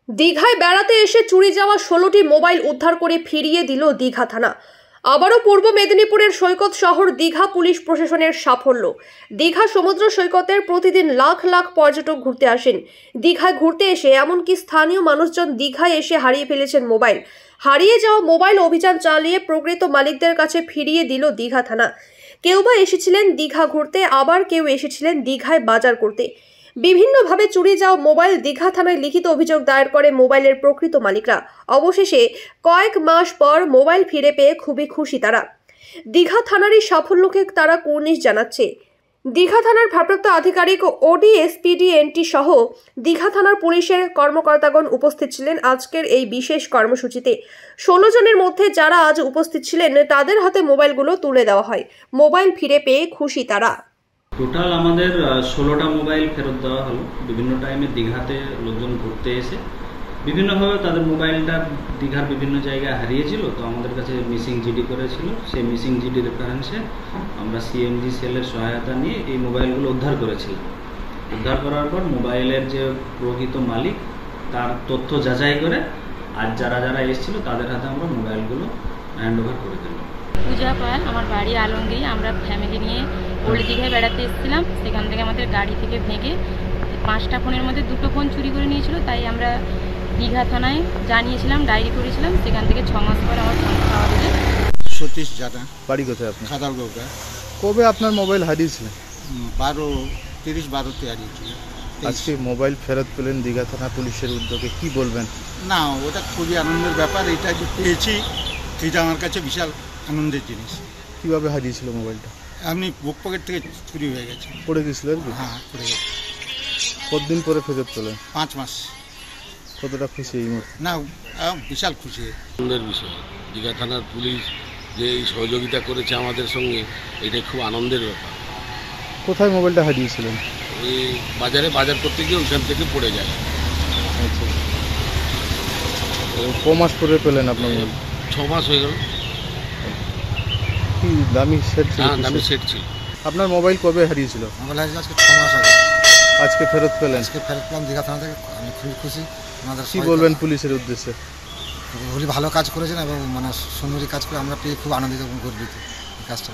দীঘায় বেড়াতে এসে চুরি যাওয়া 16টি মোবাইল উদ্ধার করে ফিরিয়ে দিল দীঘা থানা। আবারও পূর্ব মেদিনীপুরের সৈকত শহর দীঘা পুলিশ প্রশাসনের সাফল্য। দীঘা সমুদ্র সৈকতের প্রতিদিন লাখ লাখ পর্যটক ঘুরতে আসেন। দীঘায় ঘুরতে এসে এমনকি স্থানীয় মানুষজন দীঘায় এসে হারিয়ে ফেলেছেন মোবাইল। হারিয়ে যাওয়া মোবাইল অভিযান চালিয়ে প্রকৃত মালিকদের কাছে ফিরিয়ে দিল দীঘা থানা। কেউ বা এসেছিলেন দীঘা ঘুরতে, আবার কেউ এসেছিলেন দীঘায় বাজার করতে। বিভিন্নভাবে চুরি যাওয়া মোবাইল দীঘা থানায় লিখিত অভিযোগ দায়ের করে মোবাইলের প্রকৃত মালিকরা। অবশেষে কয়েক মাস পর মোবাইল ফিরে পেয়ে খুবই খুশি তারা। দীঘা থানার এই সাফল্যকে তারা কুর্নিশ জানাচ্ছে। দীঘা থানার ভারপ্রাপ্ত আধিকারিক ওডিএসপিডিএনটি সহ দীঘা থানার পুলিশের কর্মকর্তাগণ উপস্থিত ছিলেন আজকের এই বিশেষ কর্মসূচিতে। 16 জনের মধ্যে যারা আজ উপস্থিত ছিলেন তাদের হাতে মোবাইলগুলো তুলে দেওয়া হয়। মোবাইল ফিরে পেয়ে খুশি তারা। টোটাল আমাদের 16টা মোবাইল ফেরত দেওয়া হলো। বিভিন্ন টাইমে দীঘাতে লোকজন ঘুরতে এসে বিভিন্নভাবে তাদের মোবাইলটা দীঘার বিভিন্ন জায়গায় হারিয়েছিল, তো আমাদের কাছে মিসিং জিডি করেছিল। সেই মিসিং জিডি রেফারেন্সে আমরা সিএমজি সেলের সহায়তা নিয়ে এই মোবাইলগুলো উদ্ধার করেছিলাম। উদ্ধার করার পর মোবাইলের যে প্রকৃত মালিক তার তথ্য যাচাই করে আজ যারা যারা এসেছিল তাদের হাতে আমরা মোবাইলগুলো হ্যান্ড ওভার করে দিলাম। পূজা পাল, আমার বাড়ি আলমগীরি। আমরা ফ্যামিলি নিয়ে ওল্ড দীঘায় বেড়াতে এসেছিলাম। সেখান থেকে আমাদের গাড়ি থেকে ভেঙে 5টা ফোনের মধ্যে 2টো ফোন চুরি করে নিয়েছিল। তাই আমরা দীঘা থানায় জানিয়েছিলাম, ডায়েরি করেছিলাম। সেখান থেকে 6 মাস পর আমার ফোন পাওয়া গেছে। সতীশ জানা। বাড়ি কোথায় আপনার? খাদারগৌড়া। কবে আপনার মোবাইল হারিয়েছিল? 12-30-12তে হারিয়েছিল। আজকে মোবাইল ফেরত পেলেন দীঘা থানা পুলিশের উদ্যোগে, কি বলবেন? না, ওটা খুবই আনন্দের ব্যাপার। এটা যে পেয়েছি এটা আমার কাছে বিশাল আনন্দের জিনিস। কিভাবে হারিয়েছিল মোবাইলটা? আপনি বুক পকেট থেকে চুরি হয়ে গেছে। পড়ে গেছিল আর কি? হ্যাঁ, পড়ে গেছে। কতদিন পরে ফেরত পেলেন? 5 মাস। কতটা খুশি এই মুহূর্তে? না, বিশাল খুশি। আনন্দের বিষয়। দীঘা থানার পুলিশ যে এই সহযোগিতা করেছে আমাদের সঙ্গে, এটা খুব আনন্দের ব্যাপার। কোথায় মোবাইলটা হারিয়েছিলেন? ওই বাজার করতে গিয়ে ওইখান থেকে পড়ে যায়। আচ্ছা, ক মাস পরে পেলেন আপনার মোবাইল? 6 মাস হয়ে গেল। কি দামি সেট ছিল? হ্যাঁ, দামি সেট ছিল। আপনার মোবাইল কবে হারিয়েছিল? মোবাইল হারিয়েছিল আজকে 6 মাস আগে। আজকে ফেরত পেলেন? আজকে ফেরত পেলাম দীঘা থানা থেকে। আমি খুবই খুশি। আমাদের কি বলবেন পুলিশের উদ্দেশ্যে? খুবই ভালো কাজ করেছেন এবং সুন্দরী কাজ করে আমরা পেয়ে খুব আনন্দিত এবং গর্বিত এই কাজটা।